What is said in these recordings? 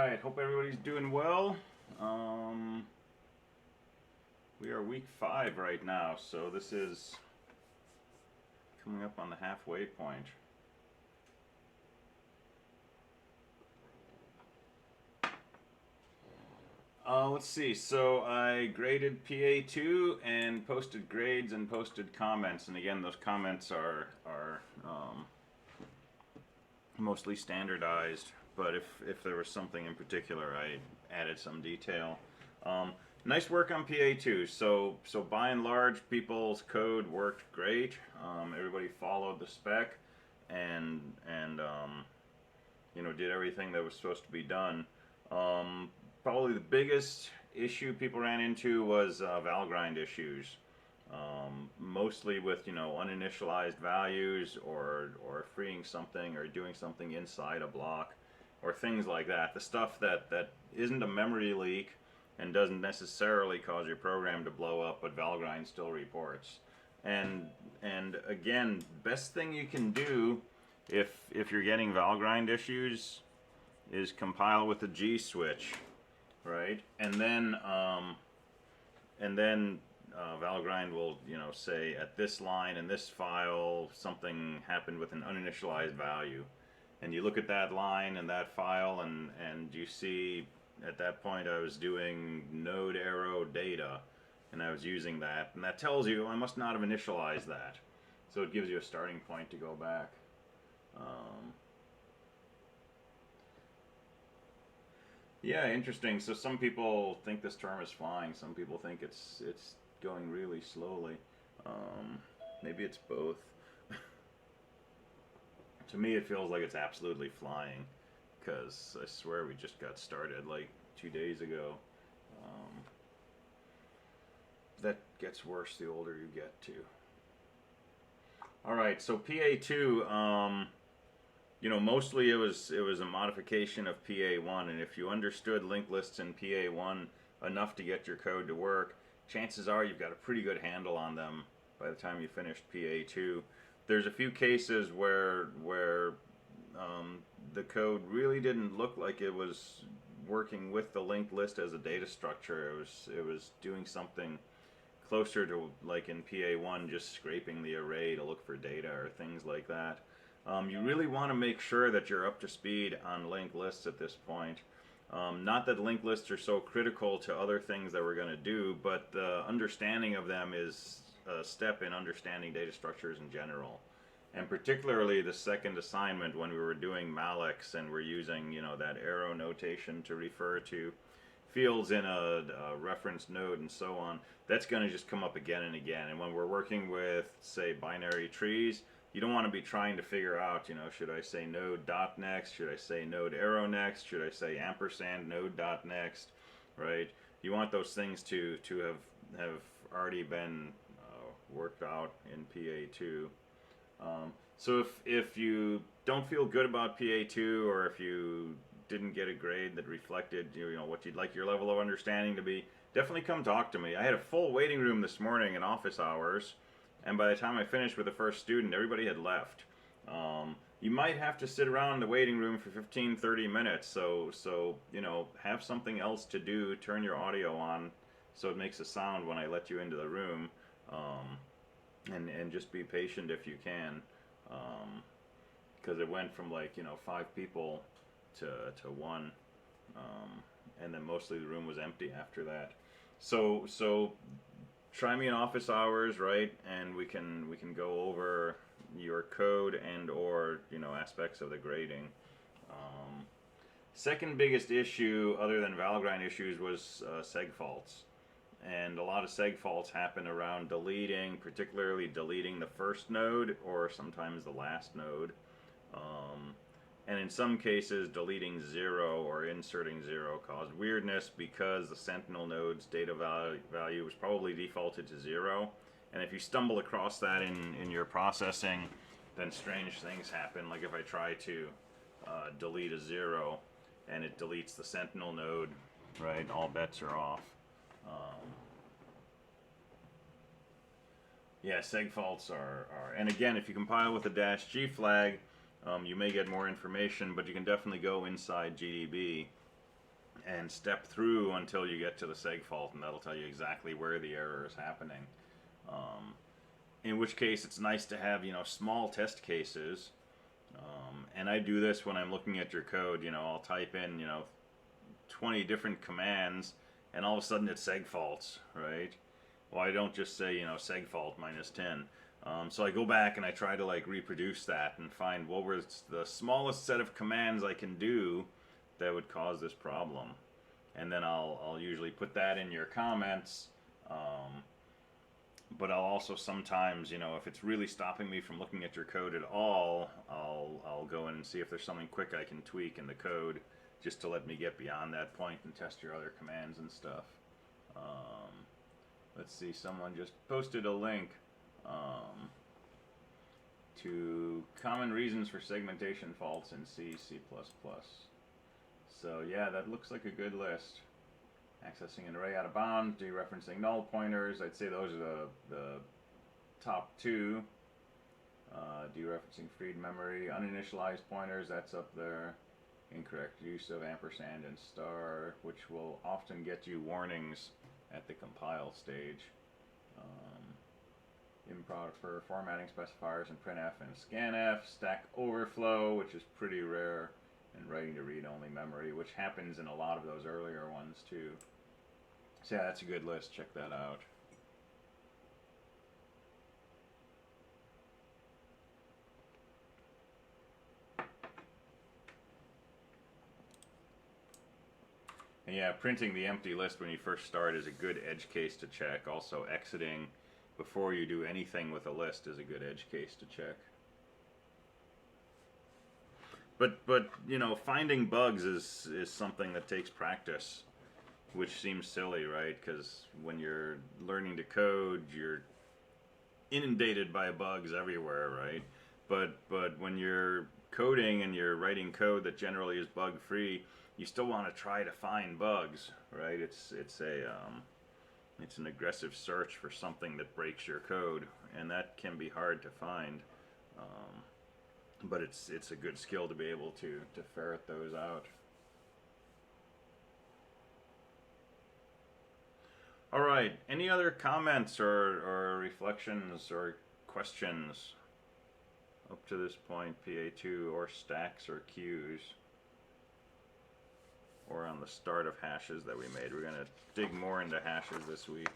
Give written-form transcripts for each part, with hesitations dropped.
Alright, hope everybody's doing well. We are week 5 right now, so this is coming up on the halfway point. Let's see, so I graded PA2 and posted grades and posted comments, and again those comments are mostly standardized, but if there was something in particular I added some detail. Nice work on PA2. So by and large, people's code worked great. Everybody followed the spec, and did everything that was supposed to be done. Probably the biggest issue people ran into was Valgrind issues. Mostly with uninitialized values or freeing something or doing something inside a block or things like that. The stuff that isn't a memory leak and doesn't necessarily cause your program to blow up, but Valgrind still reports. And again, best thing you can do if you're getting Valgrind issues is compile with a G switch, right? And then Valgrind will say at this line in this file something happened with an uninitialized value, and you look at that line and that file and you see at that point I was doing node arrow data and I was using that, and that tells you I must not have initialized that, so it gives you a starting point to go back. Yeah, interesting. So some people think this term is flying, some people think it's going really slowly. Maybe it's both. To me it feels like it's absolutely flying, because I swear we just got started like 2 days ago. That gets worse the older you get to. Alright, so PA2, mostly it was a modification of PA1, and if you understood linked lists in PA1 enough to get your code to work, chances are you've got a pretty good handle on them by the time you finished PA2. There's a few cases where the code really didn't look like it was working with the linked list as a data structure. It was doing something closer to, like in PA1, just scraping the array to look for data or things like that. You really want to make sure that you're up to speed on linked lists at this point. Not that linked lists are so critical to other things that we're going to do, but the understanding of them is a step in understanding data structures in general. And particularly the second assignment, when we were doing mallocs and we're using that arrow notation to refer to fields in a reference node and so on, that's going to just come up again and again. And when we're working with, say, binary trees, you don't want to be trying to figure out, should I say node dot next, should I say node arrow next, should I say ampersand node dot next, right? You want those things to have already been worked out in PA2. So if you don't feel good about PA2, or if you didn't get a grade that reflected what you'd like your level of understanding to be, definitely come talk to me. I had a full waiting room this morning in office hours, and by the time I finished with the first student, everybody had left. You might have to sit around in the waiting room for 15-30 minutes, so have something else to do. Turn your audio on so it makes a sound when I let you into the room, and just be patient if you can, because it went from 5 people to 1, and then mostly the room was empty after that. So try me in office hours, right? And we can go over your code and or aspects of the grading. Second biggest issue, other than Valgrind issues, was seg faults. And a lot of seg faults happen around deleting, particularly deleting the first node or sometimes the last node. And in some cases, deleting 0 or inserting 0 caused weirdness because the sentinel node's data value was probably defaulted to 0. And if you stumble across that in your processing, then strange things happen. Like if I try to delete a 0 and it deletes the sentinel node, right, all bets are off. Yeah, seg faults are, and again, if you compile with a -G flag, you may get more information, but you can definitely go inside GDB and step through until you get to the seg fault, and that'll tell you exactly where the error is happening. In which case, it's nice to have, small test cases. And I do this when I'm looking at your code. I'll type in, 20 different commands, and all of a sudden it seg faults, right? Well, I don't just say, seg fault -10. So I go back and I try to reproduce that and find what was the smallest set of commands I can do that would cause this problem. And then I'll usually put that in your comments. But I'll also sometimes, if it's really stopping me from looking at your code at all, I'll go in and see if there's something quick I can tweak in the code just to let me get beyond that point and test your other commands and stuff. Let's see, someone just posted a link to common reasons for segmentation faults in C, C++. So yeah, that looks like a good list. Accessing an array out of bounds, dereferencing null pointers. I'd say those are the top two. Dereferencing freed memory, uninitialized pointers, that's up there. Incorrect use of ampersand and star, which will often get you warnings at the compile stage. Improper formatting specifiers in printf and scanf. Stack overflow, which is pretty rare. And writing to read-only memory, which happens in a lot of those earlier ones too. So yeah, that's a good list. Check that out. And yeah, printing the empty list when you first start is a good edge case to check. Also, exiting before you do anything with a list is a good edge case to check. But finding bugs is something that takes practice, which seems silly, right? Because when you're learning to code, you're inundated by bugs everywhere, right? But when you're coding and you're writing code that generally is bug free, you still want to try to find bugs, right? It's an aggressive search for something that breaks your code, and that can be hard to find. But it's a good skill to be able to ferret those out. All right, any other comments or reflections or questions up to this point, PA2 or stacks or queues, or on the start of hashes that we made? We're going to dig more into hashes this week.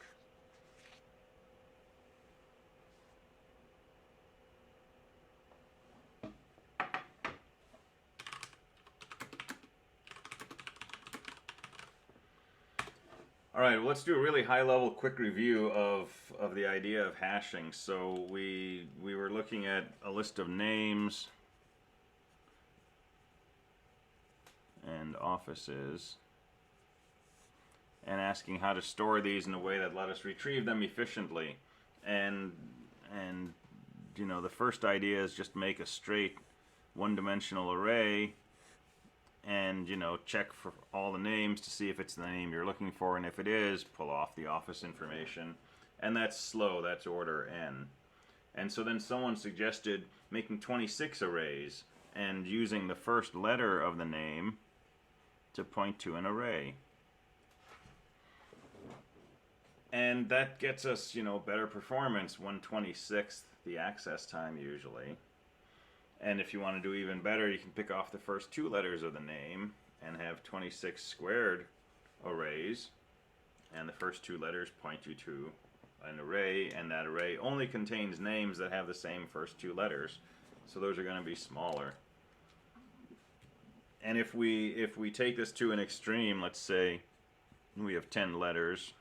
All right, well, let's do a really high-level quick review of the idea of hashing. So we were looking at a list of names and offices and asking how to store these in a way that let us retrieve them efficiently. And the first idea is just make a straight one-dimensional array and check for all the names to see if it's the name you're looking for, and if it is, pull off the office information. And that's slow, that's order n. And so then someone suggested making 26 arrays and using the first letter of the name to point to an array. And that gets us, better performance, 1/26th the access time usually. And if you want to do even better, you can pick off the first two letters of the name and have 26 squared arrays. And the first two letters point you to an array, and that array only contains names that have the same first two letters. So those are going to be smaller. And if we take this to an extreme, let's say we have 10 letters.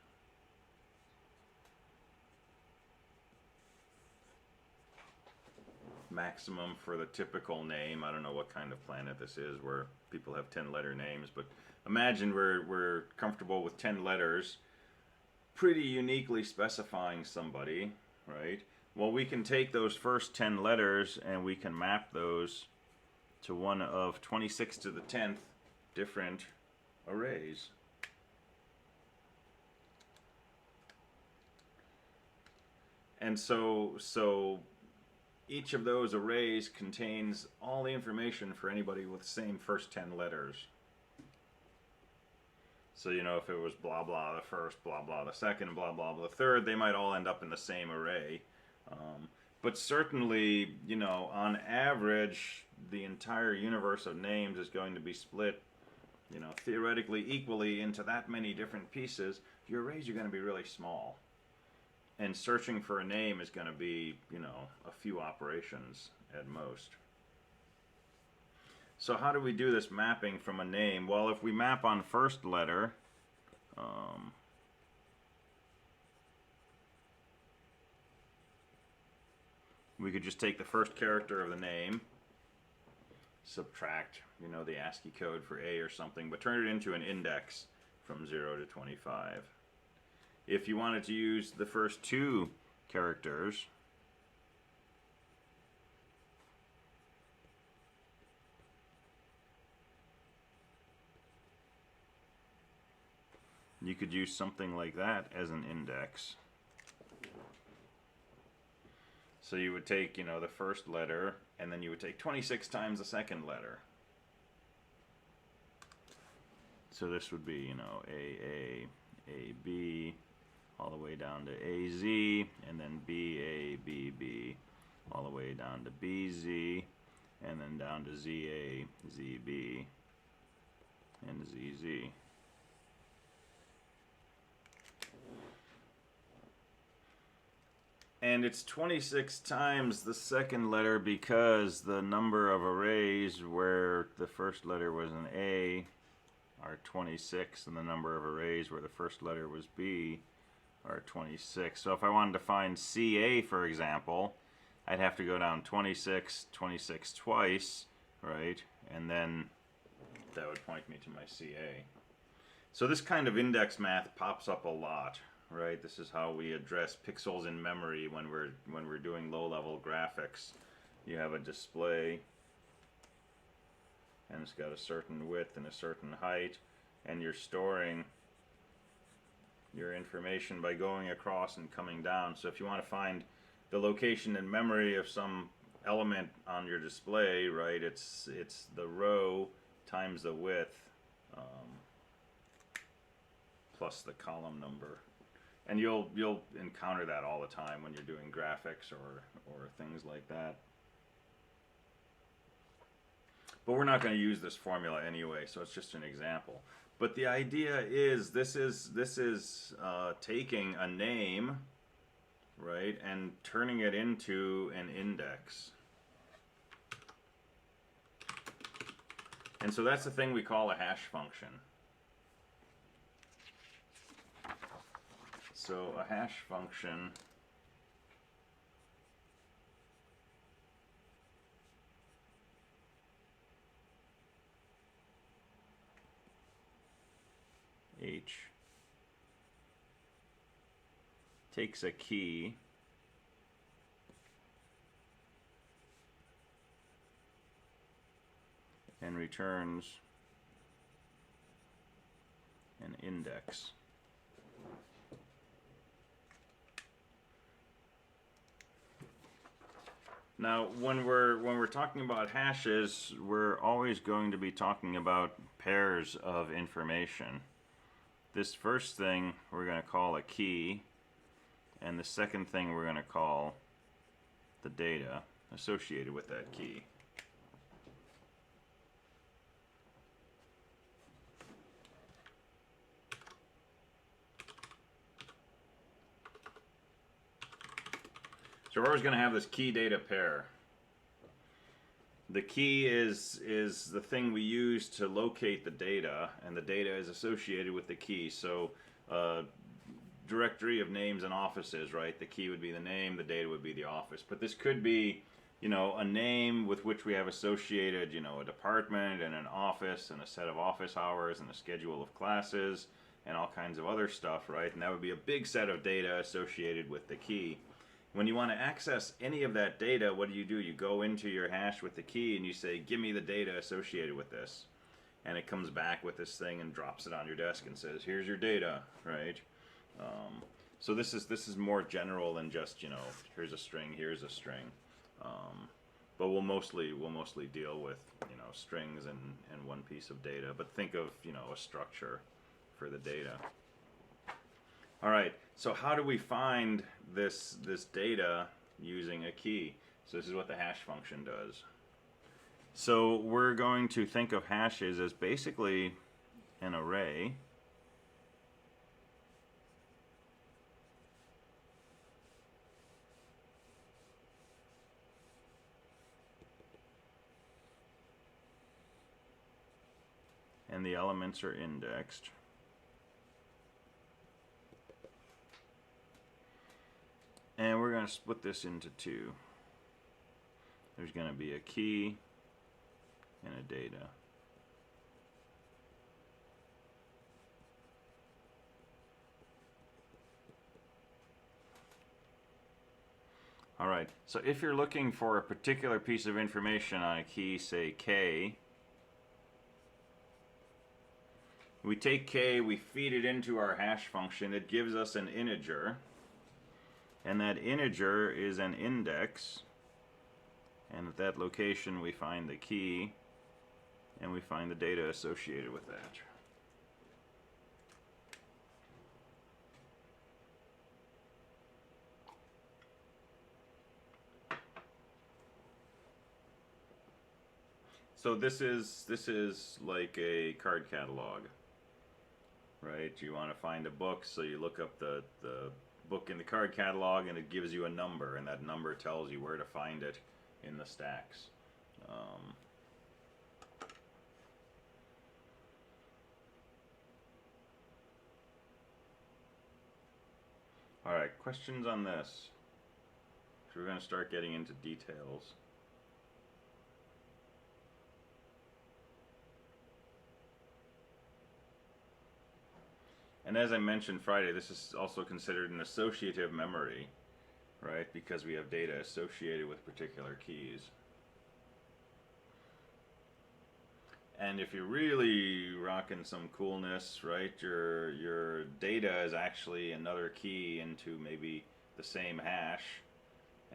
Maximum for the typical name. I don't know what kind of planet this is where people have 10-letter names, but imagine we're comfortable with 10 letters, pretty uniquely specifying somebody, right? Well, we can take those first 10 letters and we can map those to one of 26 to the 10th different arrays. And so each of those arrays contains all the information for anybody with the same first 10 letters. So, you know, if it was blah blah the first, blah blah the second, blah blah the third, they might all end up in the same array. But certainly, you know, on average, the entire universe of names is going to be split, you know, theoretically equally into that many different pieces. Your arrays are going to be really small. And searching for a name is going to be, you know, a few operations at most. So how do we do this mapping from a name? Well, if we map on first letter, we could just take the first character of the name, subtract, you know, the ASCII code for A or something, but turn it into an index from 0 to 25. If you wanted to use the first two characters, you could use something like that as an index. So you would take, you know, the first letter, and then you would take 26 times the second letter. So this would be, you know, AA, AB, all the way down to AZ, and then BA, BB, all the way down to BZ, and then down to ZA, ZB, and ZZ. And it's 26 times the second letter because the number of arrays where the first letter was an A are 26, and the number of arrays where the first letter was B are 26. So if I wanted to find CA, for example, I'd have to go down 26, 26 twice, right? And then that would point me to my CA. So this kind of index math pops up a lot. Right, this is how we address pixels in memory when we're doing low-level graphics. You have a display, and it's got a certain width and a certain height, and you're storing your information by going across and coming down. So if you want to find the location in memory of some element on your display, right, it's the row times the width plus the column number. And you'll encounter that all the time when you're doing graphics or things like that. But we're not going to use this formula anyway, so it's just an example. But the idea is this is taking a name, right, and turning it into an index. And so that's the thing we call a hash function. So a hash function H takes a key and returns an index. Now, when we're talking about hashes, we're always going to be talking about pairs of information. This first thing we're going to call a key, and the second thing we're going to call the data associated with that key. So we're always going to have this key data pair. The key is the thing we use to locate the data, and the data is associated with the key. So directory of names and offices, right? The key would be the name, the data would be the office. But this could be, you know, a name with which we have associated, you know, a department and an office and a set of office hours and a schedule of classes and all kinds of other stuff, right? And that would be a big set of data associated with the key. When you want to access any of that data, what do? You go into your hash with the key and you say, give me the data associated with this. And it comes back with this thing and drops it on your desk and says, here's your data, right? So this is more general than just, you know, here's a string, here's a string. But we'll mostly deal with, you know, strings and one piece of data. But think of, you know, a structure, for the data. All right, so how do we find this data using a key? So this is what the hash function does. So we're going to think of hashes as basically an array. And the elements are indexed. And we're going to split this into two. There's going to be a key and a data. All right, so if you're looking for a particular piece of information on a key, say K, we take K, we feed it into our hash function, it gives us an integer, and that integer is an index, and at that location we find the key, and we find the data associated with that. So this is like a card catalog, right? You want to find a book, so you look up the book in the card catalog, and it gives you a number, and that number tells you where to find it in the stacks. All right, questions on this? So we're going to start getting into details. And as I mentioned Friday, this is also considered an associative memory, right? Because we have data associated with particular keys. And if you're really rocking some coolness, right, your data is actually another key into maybe the same hash.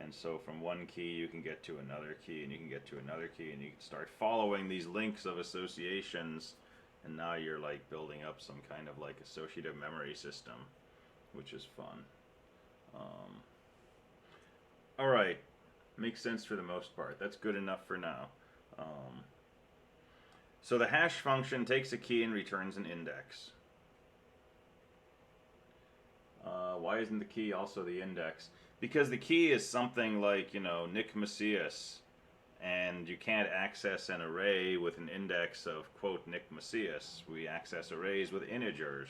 And so from one key you can get to another key, and you can get to another key, and you can start following these links of associations. And now you're like building up some kind of like associative memory system, which is fun. All right, makes sense for the most part. That's good enough for now. So the hash function takes a key and returns an index. Why isn't the key also the index? Because the key is something like, you know, Nick Macias, and you can't access an array with an index of, quote, Nick Macias. We access arrays with integers.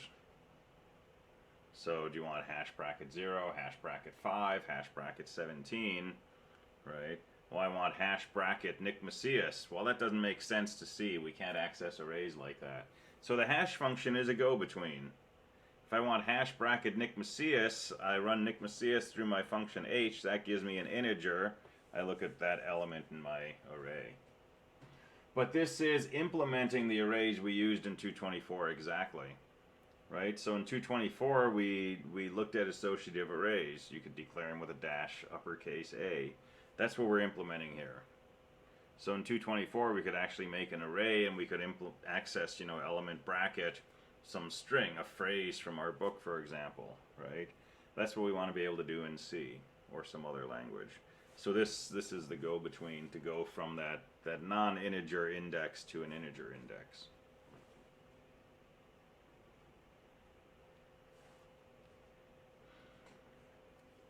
So do you want hash bracket 0, hash bracket 5, hash bracket 17, right? Well, I want hash bracket Nick Macias. Well, that doesn't make sense to see. We can't access arrays like that. So the hash function is a go-between. If I want hash bracket Nick Macias, I run Nick Macias through my function h. That gives me an integer. I look at that element in my array. But this is implementing the arrays we used in 224 exactly, right? So in 224 we looked at associative arrays. You could declare them with a dash uppercase A. That's what we're implementing here. So in 224 we could actually make an array, and we could access, you know, element bracket, some string, a phrase from our book, for example, right? That's what we want to be able to do in C or some other language. So this is the go-between, to go from that non-integer index to an integer index.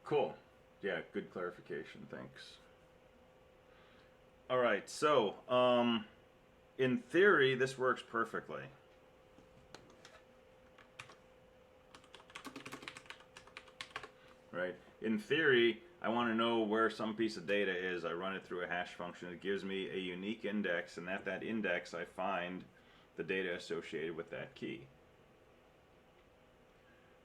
Cool. Yeah, good clarification. Thanks. All right, so in theory, this works perfectly. Right? In theory, I want to know where some piece of data is. I run it through a hash function. It gives me a unique index, and at that index I find the data associated with that key.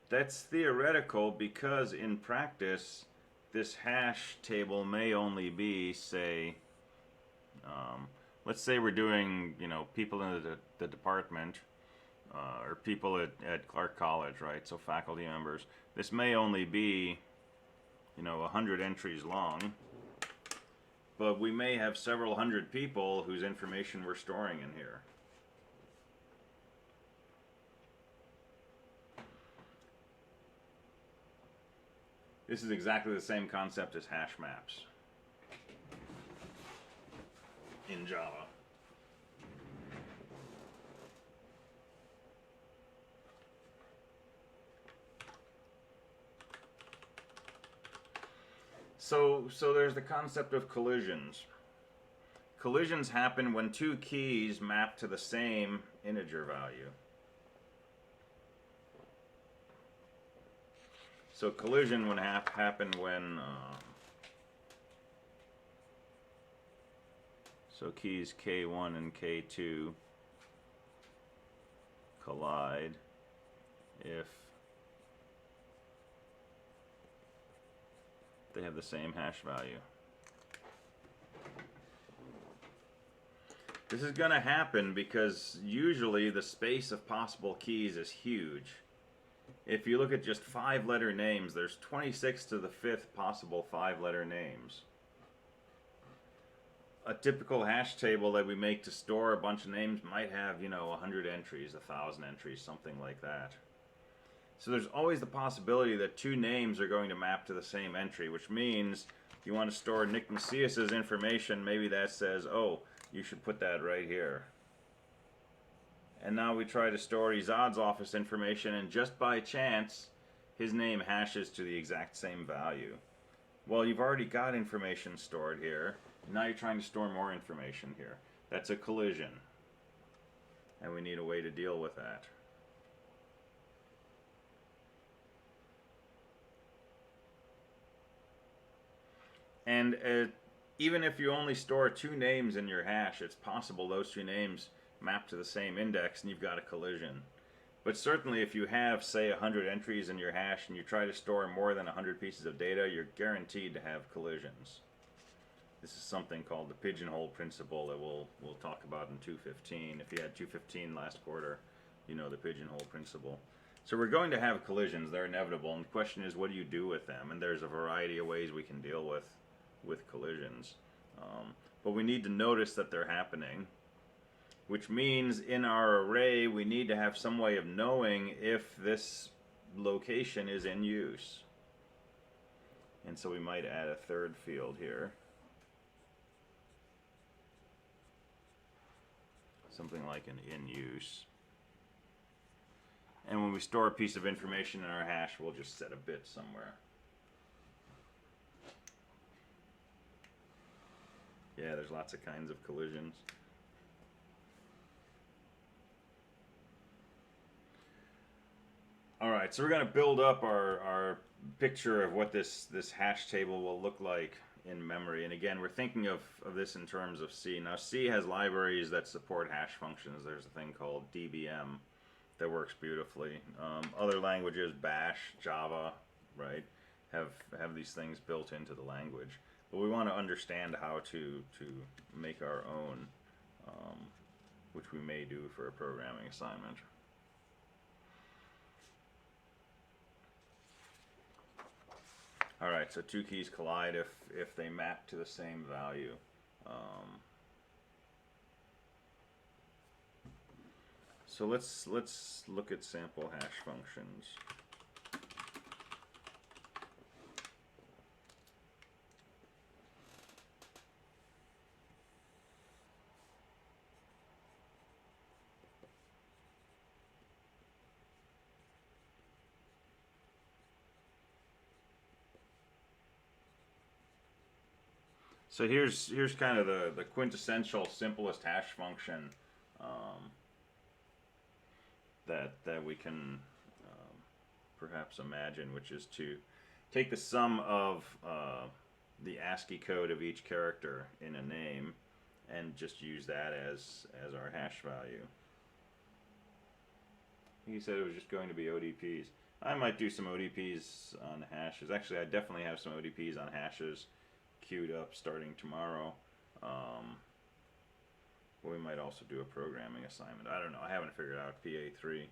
That's theoretical, because in practice this hash table may only be, say, let's say we're doing, you know, people in the department, or people at Clark College, right? So faculty members. This may only be, you know, 100 entries long, but we may have several hundred people whose information we're storing in here. This is exactly the same concept as hash maps in Java. So there's the concept of collisions. Collisions happen when two keys map to the same integer value. So collision would happen when so keys K1 and K2 collide if they have the same hash value. This is going to happen because usually the space of possible keys is huge. If you look at just 5-letter names, there's 26 to the 5th possible 5-letter names. A typical hash table that we make to store a bunch of names might have, 100 entries, 1,000 entries, something like that. So there's always the possibility that two names are going to map to the same entry, which means you want to store Nick Macias's information, maybe that says, oh, you should put that right here. And now we try to store Izad's office information, and just by chance, his name hashes to the exact same value. Well, you've already got information stored here. Now you're trying to store more information here. That's a collision. And we need a way to deal with that. And even if you only store two names in your hash, it's possible those two names map to the same index and you've got a collision. But certainly if you have, say, 100 entries in your hash and you try to store more than 100 pieces of data, you're guaranteed to have collisions. This is something called the pigeonhole principle that we'll talk about in 215. If you had 215 last quarter, you know the pigeonhole principle. So we're going to have collisions. They're inevitable. And the question is, what do you do with them? And there's a variety of ways we can deal with collisions. But we need to notice that they're happening, which means in our array we need to have some way of knowing if this location is in use. And so we might add a third field here. Something like an in use. And when we store a piece of information in our hash, we'll just set a bit somewhere. Yeah, there's lots of kinds of collisions. Alright, so we're going to build up our picture of what this hash table will look like in memory. And again, we're thinking of this in terms of C. Now, C has libraries that support hash functions. There's a thing called DBM that works beautifully. Other languages, Bash, Java, right, have these things built into the language. But we want to understand how to make our own, which we may do for a programming assignment. Alright, so two keys collide if they map to the same value. So let's look at sample hash functions. So here's kind of the quintessential simplest hash function that we can perhaps imagine, which is to take the sum of the ASCII code of each character in a name and just use that as our hash value. He said it was just going to be ODPs. I might do some ODPs on hashes. Actually, I definitely have some ODPs on hashes queued up starting tomorrow. We might also do a programming assignment. I don't know. I haven't figured out PA3.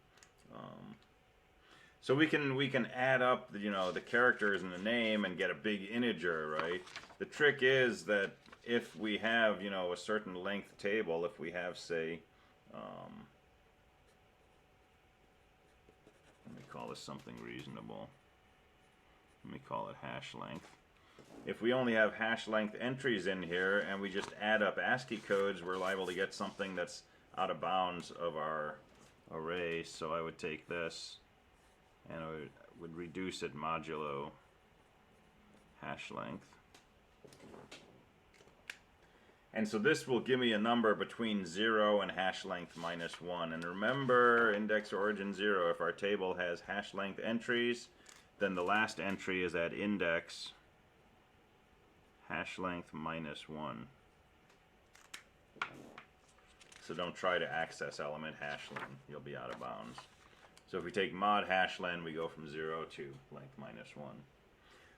So we can add up the characters in the name and get a big integer, right? The trick is that if we have a certain length table, if we have, say, let me call this something reasonable. Let me call it hash length. If we only have hash length entries in here and we just add up ASCII codes, we're liable to get something that's out of bounds of our array. So I would take this and I would reduce it modulo hash length. And so this will give me a number between 0 and hash length minus 1. And remember, index origin 0, if our table has hash length entries, then the last entry is at index hash length minus 1. So don't try to access element hashlen. You'll be out of bounds. So if we take mod hashlen, we go from 0 to length minus 1.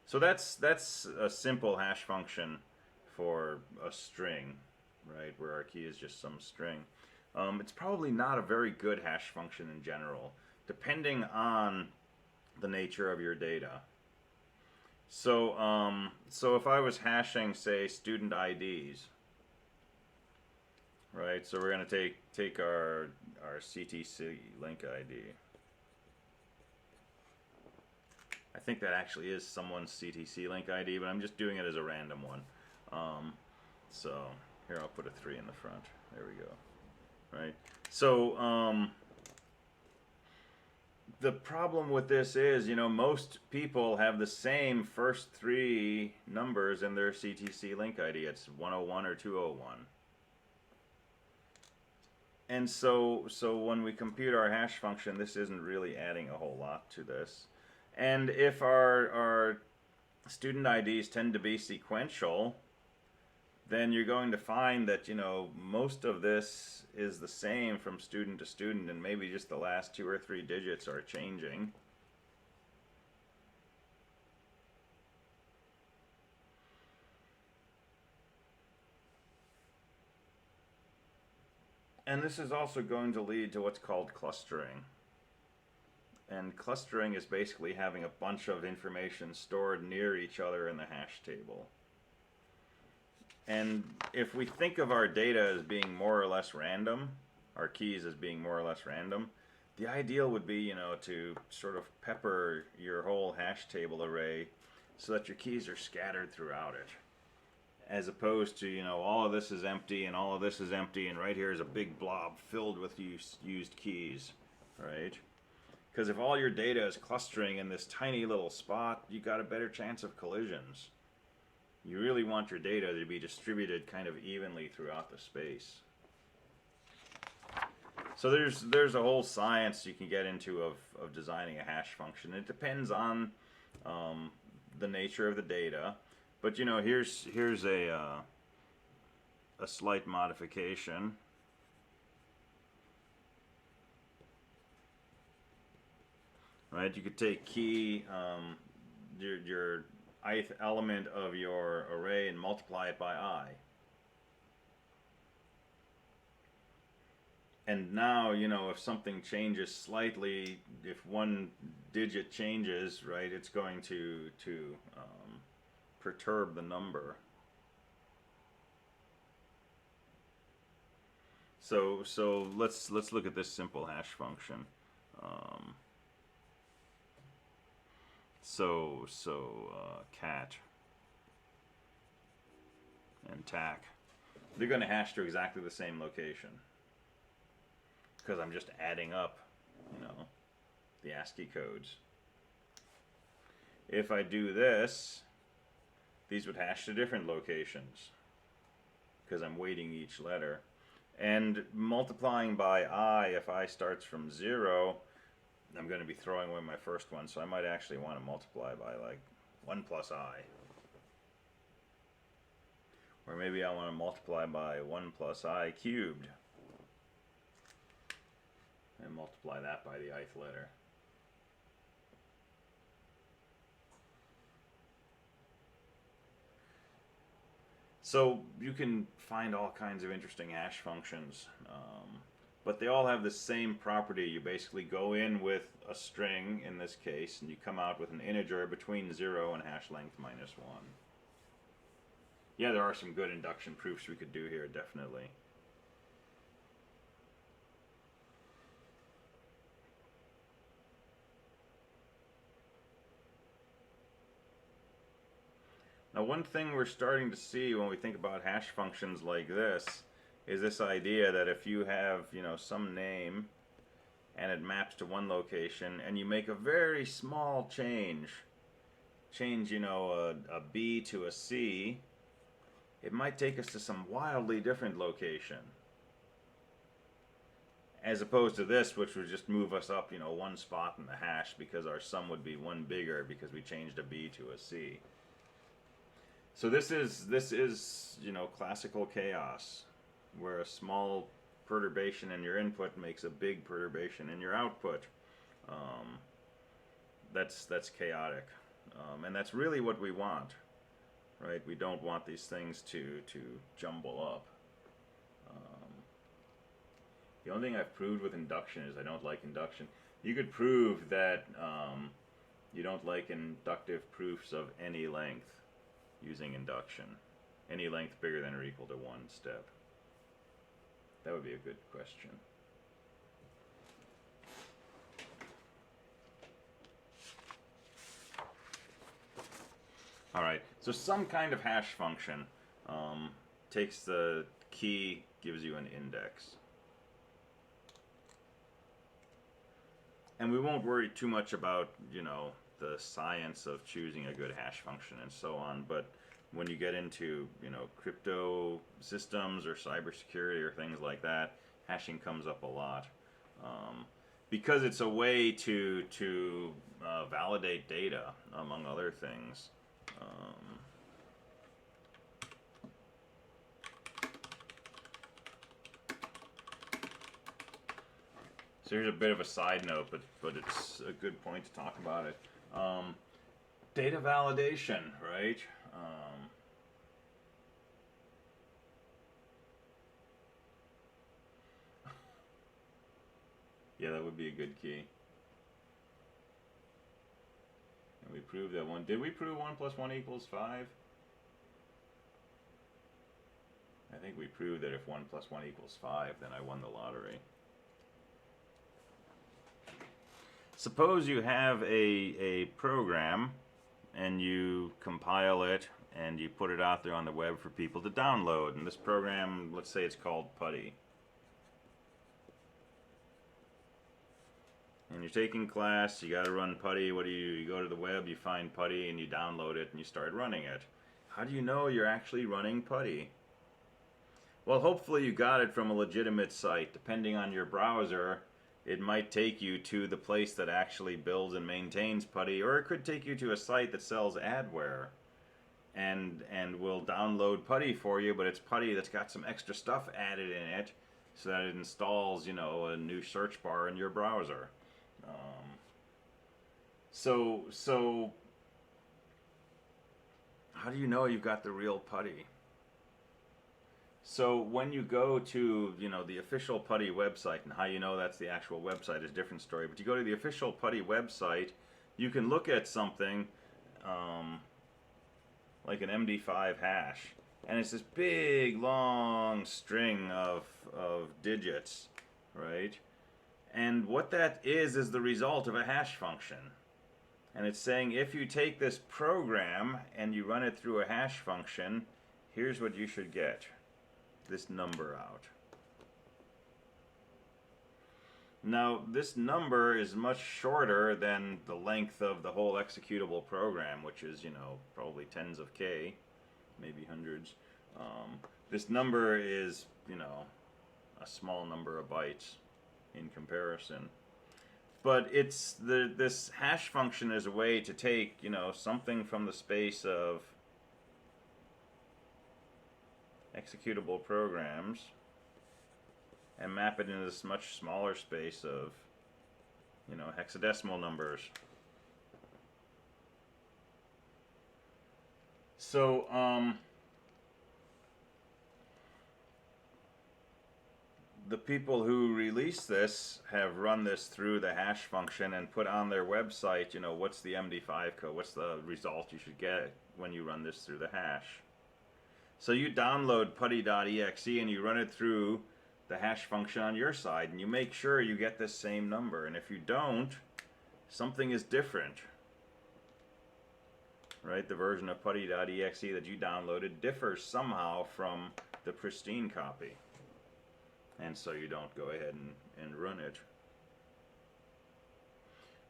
So that's a simple hash function for a string, right, where our key is just some string. It's probably not a very good hash function in general, depending on the nature of your data. So, so if I was hashing, say, student IDs, right? So we're going to take our CTC link ID. I think that actually is someone's CTC link ID, but I'm just doing it as a random one. So here I'll put a 3 in the front. There we go. Right. So the problem with this is, you know, most people have the same first 3 numbers in their CTC link ID. It's 101 or 201. And so when we compute our hash function, this isn't really adding a whole lot to this. And if our student IDs tend to be sequential, then you're going to find that, you know, most of this is the same from student to student, and maybe just the last 2 or 3 digits are changing. And this is also going to lead to what's called clustering. And clustering is basically having a bunch of information stored near each other in the hash table. And if we think of our data as being more or less random, our keys as being more or less random, the ideal would be, you know, to sort of pepper your whole hash table array so that your keys are scattered throughout it. As opposed to, you know, all of this is empty and all of this is empty, and right here is a big blob filled with used keys, right? Because if all your data is clustering in this tiny little spot, you got a better chance of collisions. You really want your data to be distributed kind of evenly throughout the space. So there's a whole science you can get into of designing a hash function. It depends on the nature of the data, but you know, here's a slight modification. Right, you could take key, your ith element of your array, and multiply it by I. And now, you know, if something changes slightly, if one digit changes, right, it's going to perturb the number. So let's look at this simple hash function. Cat and tac, they're going to hash to exactly the same location because I'm just adding up, you know, the ASCII codes. If I do this, these would hash to different locations because I'm weighting each letter. And multiplying by I, if I starts from 0, I'm going to be throwing away my first one, so I might actually want to multiply by like 1 plus I. Or maybe I want to multiply by 1 plus I cubed. And multiply that by the ith letter. So you can find all kinds of interesting hash functions. But they all have the same property. You basically go in with a string, in this case, and you come out with an integer between 0 and hash length minus 1. Yeah, there are some good induction proofs we could do here, definitely. Now, one thing we're starting to see when we think about hash functions like this is this idea that if you have, some name and it maps to one location and you make a very small change, a B to a C, it might take us to some wildly different location. As opposed to this, which would just move us up, one spot in the hash because our sum would be one bigger because we changed a B to a C. So this is classical chaos, where a small perturbation in your input makes a big perturbation in your output. That's chaotic, and that's really what we want, right? We don't want these things to jumble up. The only thing I've proved with induction is I don't like induction. You could prove that you don't like inductive proofs of any length using induction. Any length bigger than or equal to one step. That would be a good question. Alright, so some kind of hash function takes the key, gives you an index. And we won't worry too much about, the science of choosing a good hash function and so on, but when you get into, crypto systems or cybersecurity or things like that, hashing comes up a lot. Because it's a way to validate data, among other things. So here's a bit of a side note, but it's a good point to talk about it. Data validation, right? Yeah, that would be a good key. And we proved that one. Did we prove 1 + 1 = 5? I think we proved that if 1 + 1 = 5, then I won the lottery. Suppose you have a program and you compile it and you put it out there on the web for people to download. And this program, let's say it's called Putty. And you're taking class, you got to run Putty. What do you go to the web, you find Putty and you download it and you start running it. How do you know you're actually running Putty? Well, hopefully you got it from a legitimate site. Depending on your browser, it might take you to the place that actually builds and maintains Putty, or it could take you to a site that sells adware and will download Putty for you, but it's Putty that's got some extra stuff added in it so that it installs, a new search bar in your browser. So how do you know you've got the real Putty? So when you go to, the official Putty website, and how you know that's the actual website is a different story, but you go to the official Putty website, you can look at something like an MD5 hash, and it's this big, long string of digits, right? And what that is the result of a hash function. And it's saying if you take this program and you run it through a hash function, here's what you should get. This number out. Now, this number is much shorter than the length of the whole executable program, which is, probably tens of K, maybe hundreds. This number is, a small number of bytes in comparison. But it's this hash function is a way to take, something from the space of executable programs and map it into this much smaller space of, hexadecimal numbers. So, the people who release this have run this through the hash function and put on their website, what's the MD5 code, what's the result you should get when you run this through the hash. So you download putty.exe and you run it through the hash function on your side and you make sure you get the same number. And if you don't, something is different. right? The version of putty.exe that you downloaded differs somehow from the pristine copy. And so you don't go ahead and run it.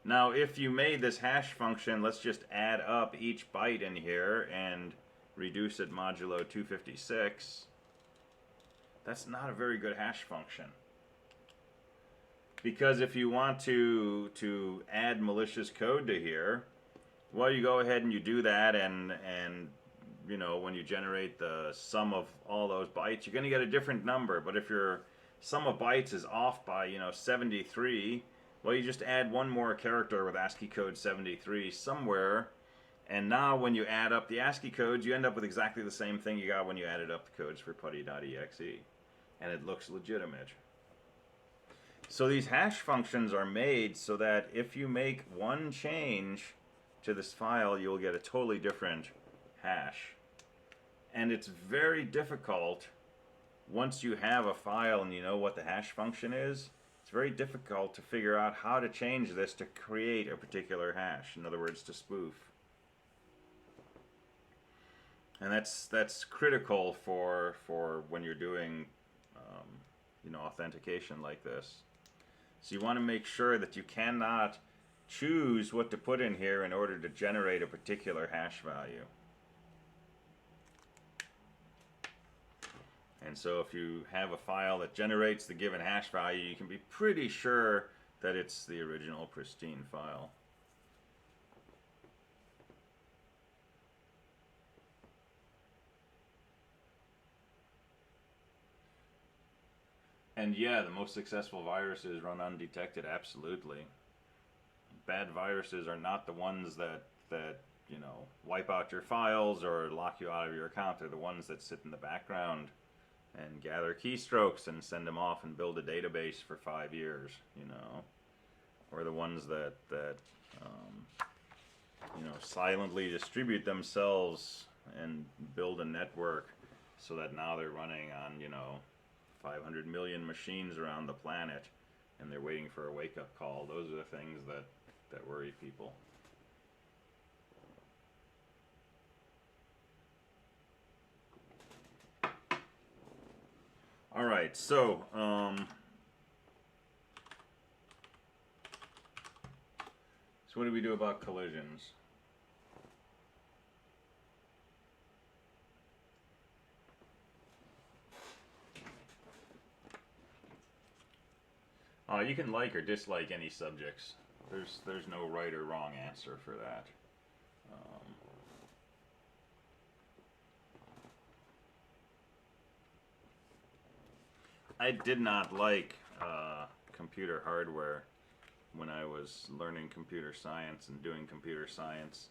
Now, if you made this hash function, let's just add up each byte in here and reduce it modulo 256. That's not a very good hash function. Because if you want to add malicious code to here, well, you go ahead and you do that, and you know, when you generate the sum of all those bytes, you're going to get a different number. But if your sum of bytes is off by, you know, 73, well, you just add one more character with ASCII code 73 somewhere, and now when you add up the ASCII codes, you end up with exactly the same thing you got when you added up the codes for putty.exe, and it looks legitimate. So these hash functions are made so that if you make one change to this file, you'll get a totally different hash. And it's very difficult, once you have a file and you know what the hash function is, it's very difficult to figure out how to change this to create a particular hash. In other words, to spoof. And that's critical for when you're doing you know, authentication like this. So you want to make sure that you cannot choose what to put in here in order to generate a particular hash value. And so if you have a file that generates the given hash value, you can be pretty sure that it's the original pristine file. And yeah, the most successful viruses run undetected, absolutely. Bad viruses are not the ones that you know, wipe out your files or lock you out of your account. They're the ones that sit in the background and gather keystrokes and send them off and build a database for 5 years, you know. Or the ones that you know, silently distribute themselves and build a network so that now they're running on, you know, 500 million machines around the planet, and they're waiting for a wake-up call. Those are the things that worry people. All right, so so what do we do about collisions? You can like or dislike any subjects. There's no right or wrong answer for that. I did not like computer hardware when I was learning computer science and doing computer science.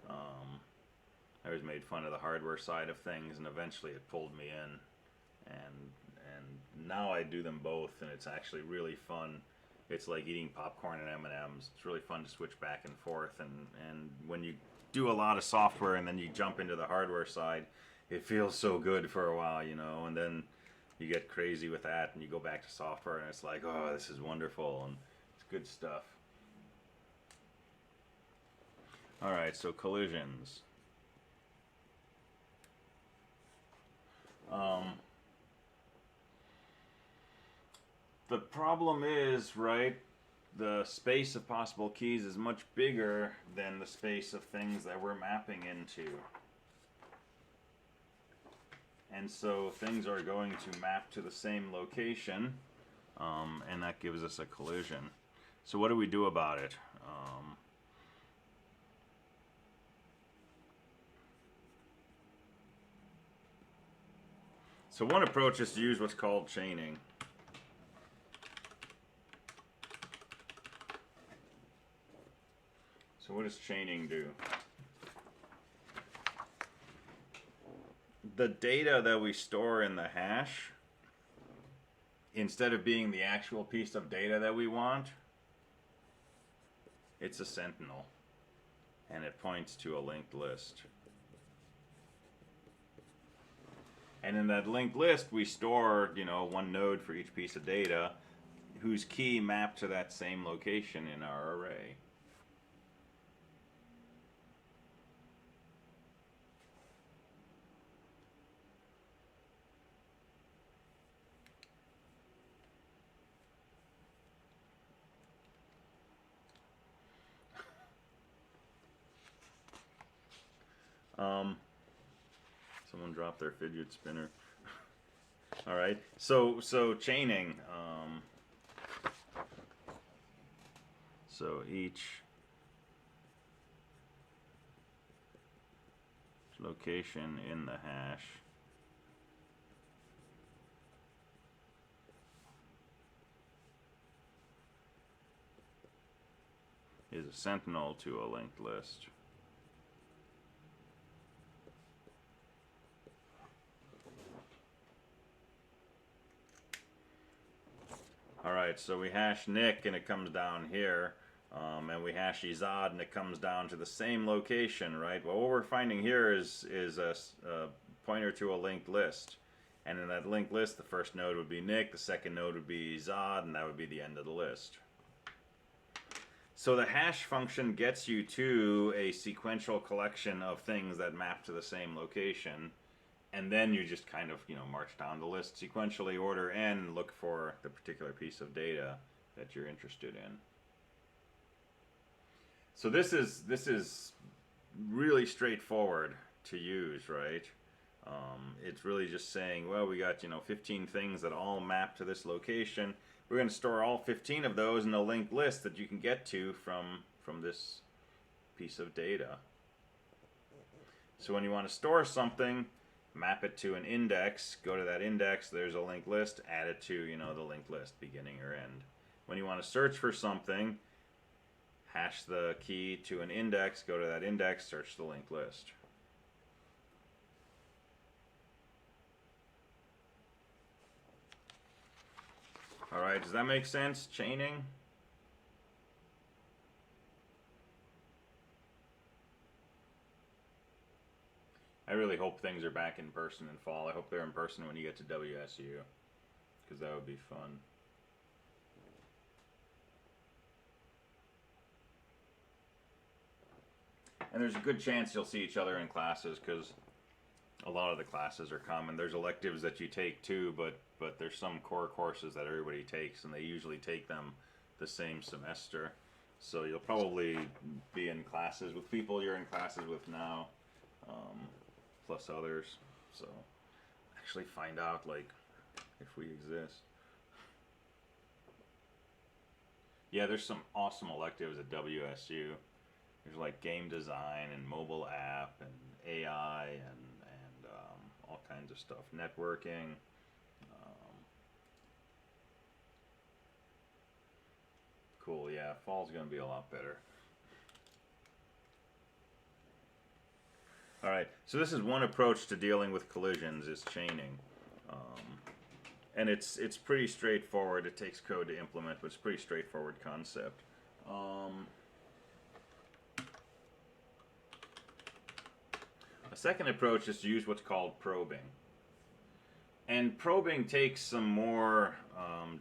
I was made fun of the hardware side of things, and eventually it pulled me in. And now I do them both, and it's actually really fun. It's like eating popcorn and M&Ms. It's really fun to switch back and forth, and when you do a lot of software and then you jump into the hardware side, it feels so good for a while, you know, and then you get crazy with that and you go back to software and it's like, oh, this is wonderful, and it's good stuff. Alright, so collisions. The problem is, right, the space of possible keys is much bigger than the space of things that we're mapping into. And so things are going to map to the same location, and that gives us a collision. So what do we do about it? So one approach is to use what's called chaining. So what does chaining do? The data that we store in the hash, instead of being the actual piece of data that we want, it's a sentinel, and it points to a linked list. And in that linked list, we store, you know, one node for each piece of data, whose key mapped to that same location in our array. Someone dropped their fidget spinner. All right. So chaining. So each location in the hash is a sentinel to a linked list. Alright, so we hash Nick and it comes down here, and we hash Izad and it comes down to the same location, right? Well, what we're finding here is a pointer to a linked list. And in that linked list, the first node would be Nick, the second node would be Izad, and that would be the end of the list. So the hash function gets you to a sequential collection of things that map to the same location, and then you just kind of, march down the list sequentially, order n, and look for the particular piece of data that you're interested in. So this is really straightforward to use, right? It's really just saying, well, we got 15 things that all map to this location. We're going to store all 15 of those in a linked list that you can get to from this piece of data. So when you want to store something, map it to an index, go to that index, there's a linked list, add it to, the linked list, beginning or end. When you want to search for something, hash the key to an index, go to that index, search the linked list. Alright, does that make sense? Chaining? I really hope things are back in person in fall. I hope they're in person when you get to WSU, because that would be fun. And there's a good chance you'll see each other in classes, because a lot of the classes are common. There's electives that you take too, but there's some core courses that everybody takes, and they usually take them the same semester. So you'll probably be in classes with people you're in classes with now, plus others. So actually find out, like, if we exist. Yeah, there's some awesome electives at WSU. There's like game design and mobile app and AI and all kinds of stuff. Networking. Cool, yeah, fall's gonna be a lot better. Alright, so this is one approach to dealing with collisions, is chaining. And it's pretty straightforward. It takes code to implement, but it's a pretty straightforward concept. A second approach is to use what's called probing. And probing takes some more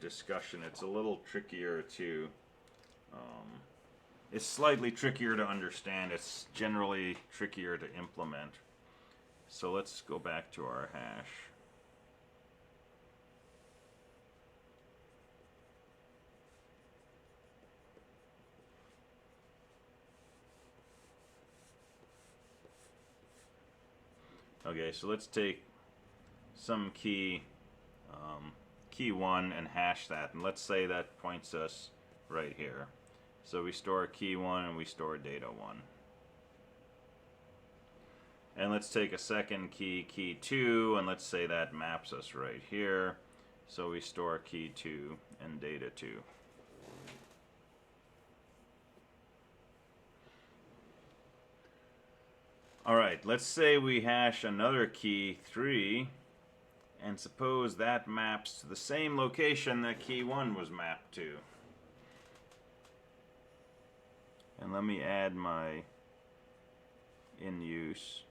discussion. It's a little trickier to... it's slightly trickier to understand. It's generally trickier to implement. So let's go back to our hash. Okay, so let's take some key, key 1, and hash that. And let's say that points us right here. So we store key 1 and we store data 1. And let's take a second key, key 2, and let's say that maps us right here. So we store key 2 and data 2. Alright, let's say we hash another key 3, and suppose that maps to the same location that key 1 was mapped to. And let me add my in use.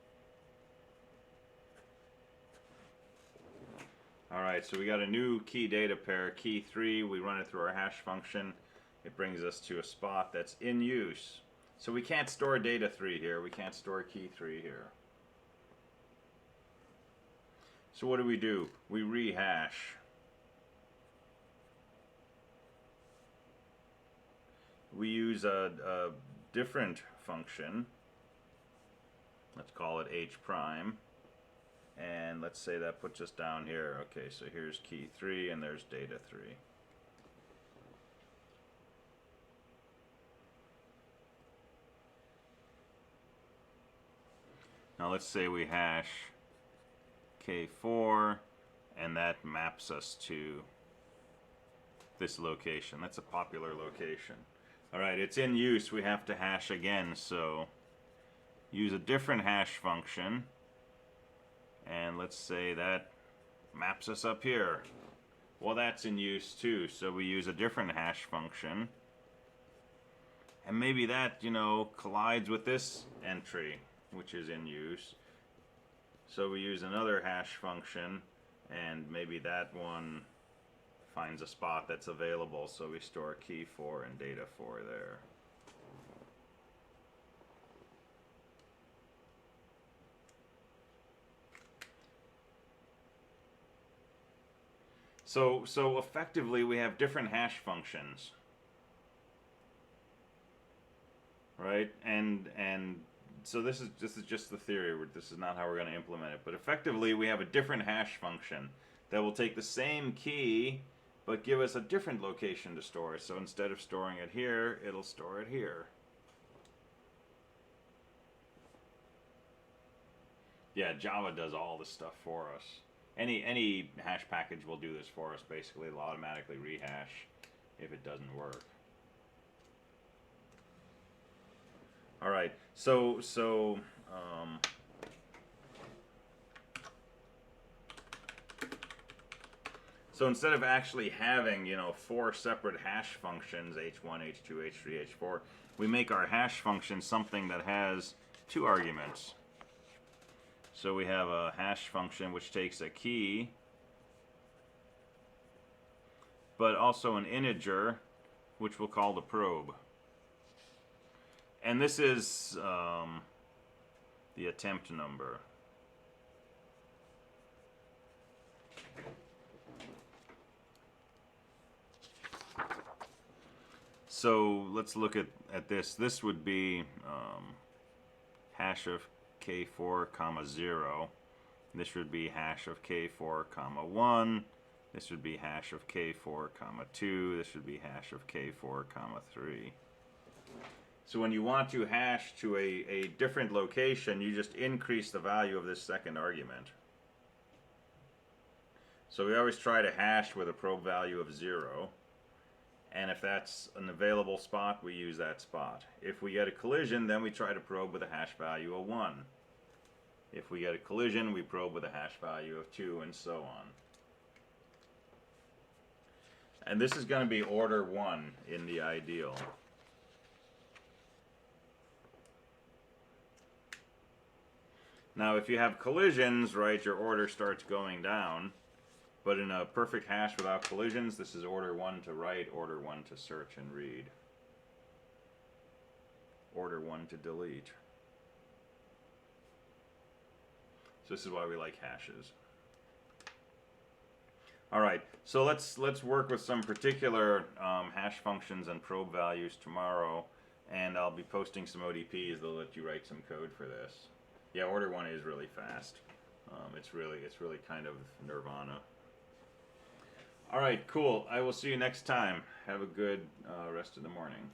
Alright, so we got a new key data pair, key 3, we run it through our hash function. It brings us to a spot that's in use. So we can't store data 3 here, we can't store key 3 here. So what do? We rehash. We use a different function. Let's call it H prime. And let's say that puts us down here. Okay, so here's key 3 and there's data 3. Now let's say we hash K4 and that maps us to this location. That's a popular location. Alright, it's in use. We have to hash again, so use a different hash function. And let's say that maps us up here. Well, that's in use too, so we use a different hash function. And maybe that, you know, collides with this entry, which is in use. So we use another hash function, and maybe that one finds a spot that's available, so we store key 4 and data 4 there. So effectively we have different hash functions, right? And so this is just the theory. This is not how we're going to implement it. But effectively we have a different hash function that will take the same key but give us a different location to store it. So instead of storing it here, it'll store it here. Yeah, Java does all this stuff for us. Any hash package will do this for us. Basically, it'll automatically rehash if it doesn't work. All right, so instead of actually having, you know, 4 separate hash functions, h1, h2, h3, h4, we make our hash function something that has 2 arguments. So we have a hash function which takes a key, but also an integer, which we'll call the probe. And this is the attempt number. So let's look at this. This would be hash of K4 comma 0. This would be hash of K4 comma 1. This would be hash of K4 comma 2. This would be hash of K4 comma 3. So when you want to hash to a different location, you just increase the value of this second argument. So we always try to hash with a probe value of 0. And if that's an available spot, we use that spot. If we get a collision, then we try to probe with a hash value of 1. If we get a collision, we probe with a hash value of 2, and so on. And this is going to be order 1 in the ideal. Now, if you have collisions, right, your order starts going down. But in a perfect hash without collisions, this is order 1 to write, order 1 to search and read, order 1 to delete. So this is why we like hashes. All right, so let's work with some particular hash functions and probe values tomorrow, and I'll be posting some ODPs that'll let you write some code for this. Yeah, order 1 is really fast. It's really kind of nirvana. All right, cool. I will see you next time. Have a good rest of the morning.